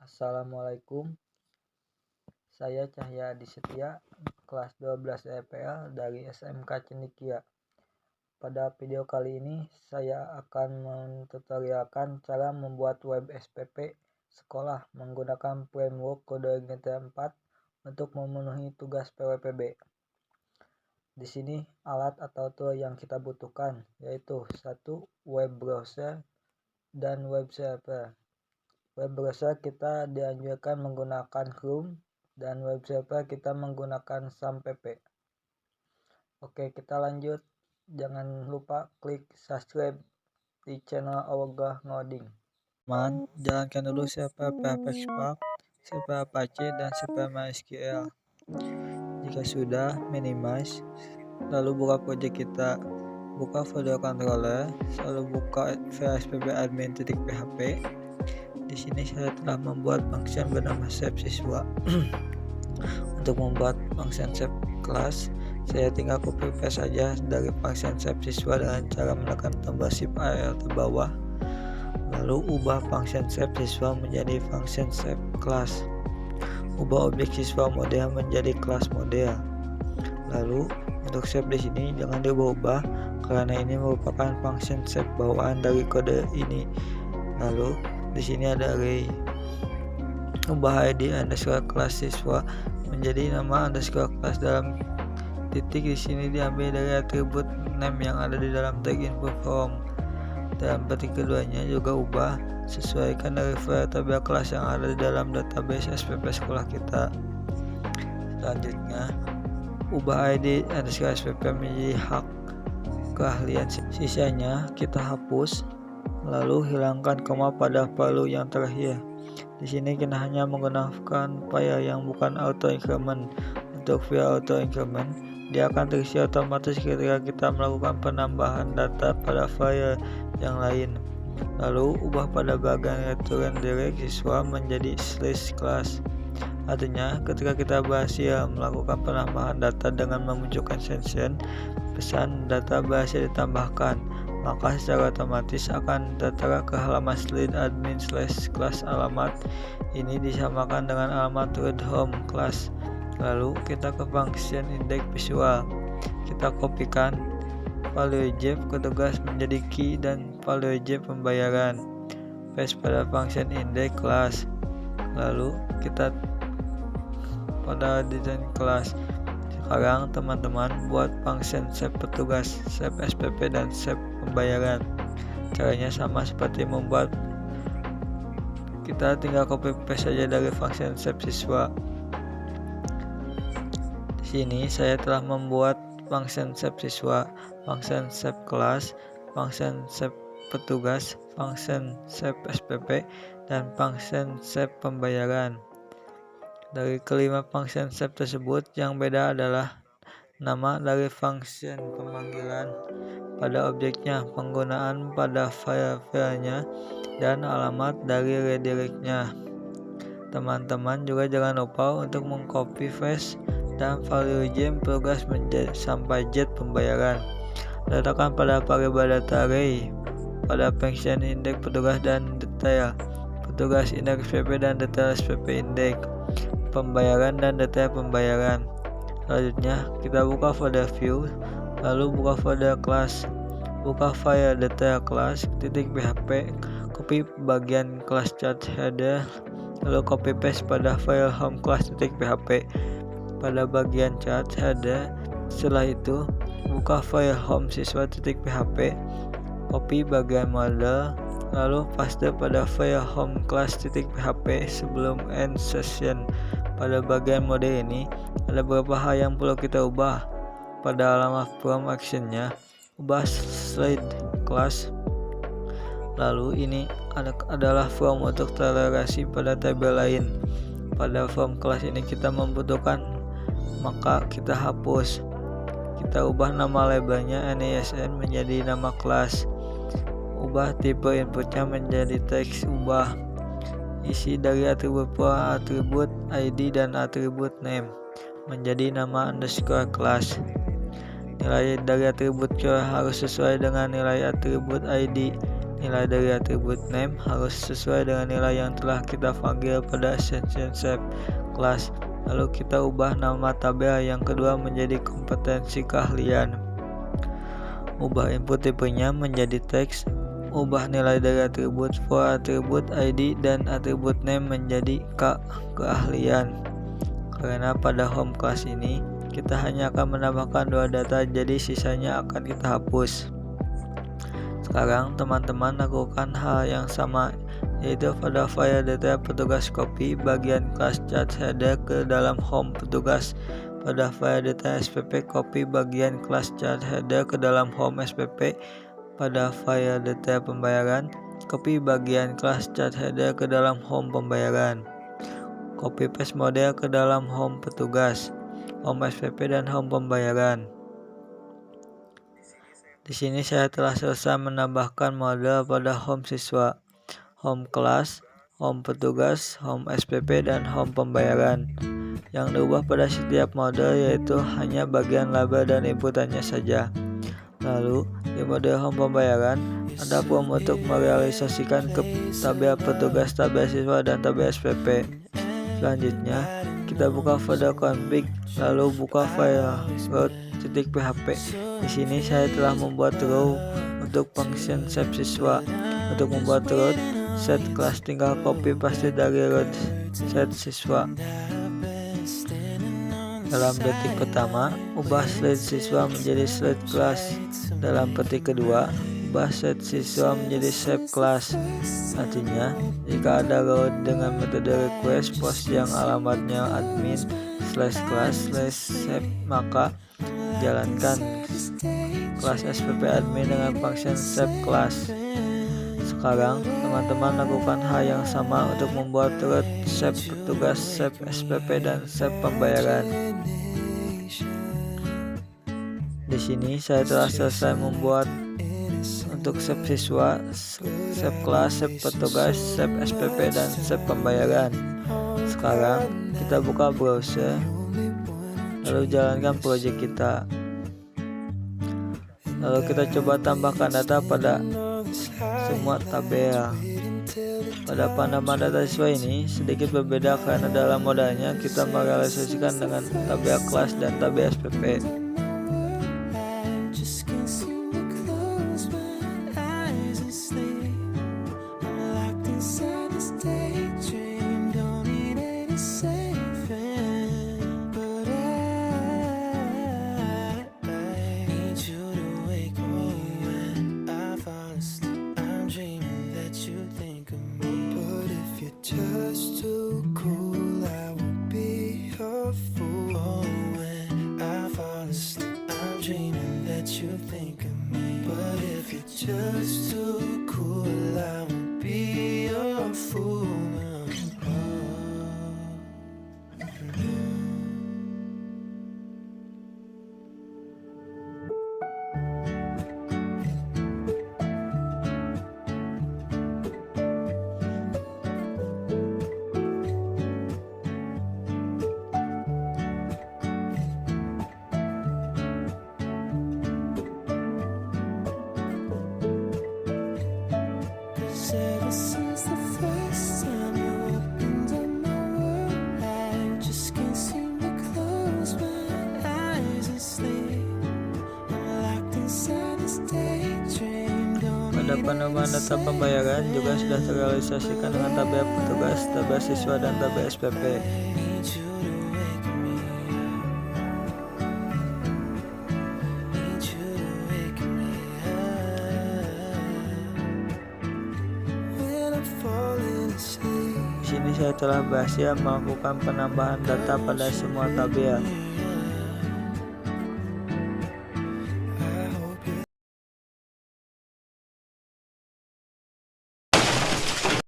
Assalamualaikum, saya Cahya Adisetia, kelas 12 EPL dari SMK Cendikia. Pada video kali ini, saya akan mentutorialkan cara membuat web SPP sekolah menggunakan framework kode GTA 4 untuk memenuhi tugas PWPB. Di sini alat atau tool yang kita butuhkan yaitu 1. Web browser dan web server. Web browser kita dianjurkan menggunakan Chrome dan web server kita menggunakan SAMPP. Oke, kita lanjut. Jangan lupa klik subscribe di channel Awogah Ngoding. Jalankan dulu server PHP Spark, server Apache, dan server MySQL. Jika sudah, minimize, lalu buka project kita. Buka folder controller, lalu buka VSPP admin.php. Di sini saya telah membuat function bernama save siswa. Untuk membuat function save kelas, saya tinggal copy paste saja dari function save siswa dengan cara menekan tombol shift Alt bawah, lalu ubah function save siswa menjadi function save kelas. Ubah objek siswa model menjadi kelas model. Lalu untuk save di sini jangan diubah karena ini merupakan function save bawaan dari kode ini. Lalu di sini ada array. Ubah ID underscore kelas siswa menjadi nama underscore kelas dalam titik. Di sini diambil dari atribut name yang ada di dalam tag info form. Dalam petik keduanya juga ubah, sesuaikan dari file tabel kelas yang ada di dalam database SPP sekolah kita. Selanjutnya, ubah ID underscore SPP menjadi hak keahlian. Sisanya kita hapus. Lalu hilangkan koma pada value yang terakhir. Di sini kita hanya menggunakan file yang bukan auto increment. Untuk file auto increment, dia akan terisi otomatis ketika kita melakukan penambahan data pada file yang lain. Lalu ubah pada bagian return direct siswa menjadi /class. Artinya ketika kita berhasil melakukan penambahan data dengan memunculkan session, pesan data berhasil ditambahkan, maka secara otomatis akan tertera ke halaman /admin/class. Alamat ini disamakan dengan alamat root home class. Lalu kita ke function index visual. Kita kopikan value eject ke tugas menjadi key dan value eject pembayaran. Paste pada function index class. Lalu kita pada desain kelas. Sekarang teman-teman buat function save petugas, save SPP, dan save pembayaran. Caranya sama seperti membuat, kita tinggal copy paste saja dari function save siswa. Di sini saya telah membuat function save siswa, function save kelas, function save petugas, function save SPP, dan function save pembayaran. Dari kelima function save tersebut, yang beda adalah nama dari function pemanggilan pada objeknya, penggunaan pada file-filenya, dan alamat dari redirectnya. Teman-teman juga jangan lupa untuk mengcopy paste dan value eject tugas sampai jet pembayaran. Letakkan pada variabel data array pada function index petugas dan detail petugas index SPP dan detail SPP index pembayaran dan detail pembayaran. Selanjutnya kita buka folder view, lalu buka folder class, buka file detail class .php, copy bagian class chat header, lalu copy paste pada file home class.php pada bagian chat header. Setelah itu buka file home siswa.php, copy bagian model, lalu paste pada file home class.php sebelum end session. Pada bagian mode ini ada beberapa hal yang perlu kita ubah. Pada alamat from actionnya, ubah slide class. Lalu ini adalah form untuk tolerasi pada tabel lain. Pada form kelas ini kita membutuhkan, maka kita hapus. Kita ubah nama labelnya NISN menjadi nama kelas. Ubah tipe inputnya menjadi teks. Ubah isi dari atribut ID dan atribut name menjadi nama underscore kelas. Nilai dari atribut harus sesuai dengan nilai atribut ID nilai dari atribut name harus sesuai dengan nilai yang telah kita panggil pada session shape kelas. Lalu kita ubah nama tabel yang kedua menjadi kompetensi keahlian. Ubah input tipenya menjadi teks. Ubah nilai dari atribut for, atribut ID, dan atribut name menjadi keahlian. Karena pada home class ini kita hanya akan menambahkan 2 data, jadi sisanya akan kita hapus. Sekarang teman-teman lakukan hal yang sama, yaitu pada file data petugas copy bagian kelas chat header ke dalam home petugas. Pada file data SPP copy bagian kelas chat header ke dalam home SPP. Pada file data pembayaran copy bagian kelas chat header ke dalam home pembayaran. Copy paste model ke dalam home petugas, home SPP, dan home pembayaran. Di sini saya telah selesai menambahkan model pada home siswa, home kelas, home petugas, home SPP, dan home pembayaran. Yang diubah pada setiap model yaitu hanya bagian label dan inputannya saja. Lalu di model home pembayaran ada form untuk merealisasikan ke tabel petugas, tabel siswa, dan tabel SPP. Selanjutnya kita buka folder config, lalu buka file root.php. Di sini saya telah membuat row untuk function shape siswa. Untuk membuat root set kelas tinggal copy paste dari root set siswa. Dalam detik pertama, ubah slide siswa menjadi slide kelas. Dalam detik kedua, ubah set siswa menjadi shape kelas. Artinya, jika ada row dengan metode request post yang alamatnya admin/class/shape, maka jalankan kelas SPP admin dengan function shape kelas. Sekarang teman-teman lakukan hal yang sama untuk membuat root shape petugas, shape SPP, dan shape pembayaran. Di sini saya telah selesai membuat untuk shape siswa, shape kelas, shape petugas, shape SPP, dan shape pembayaran. Sekarang kita buka browser, lalu jalankan project kita. Lalu kita coba tambahkan data pada semua tabel. Pada penamaan data siswa ini sedikit berbeda karena dalam modalnya kita merealisasikan dengan tabel kelas dan tabel SPP. Just too cool, I would be a fool. Oh, when I fall asleep, I'm dreaming that you think of me. But if you're just too cool, I would be a fool. Ever since the first time you opened up my world, I just can't seem to close my eyes and sleep. I'm locked inside this daydream. Pada penamaan data pembayaran juga sudah terrealisasikan dengan tabel petugas, tabel siswa, dan tabel SPP. Di sini saya telah berhasil melakukan penambahan data pada semua tabel.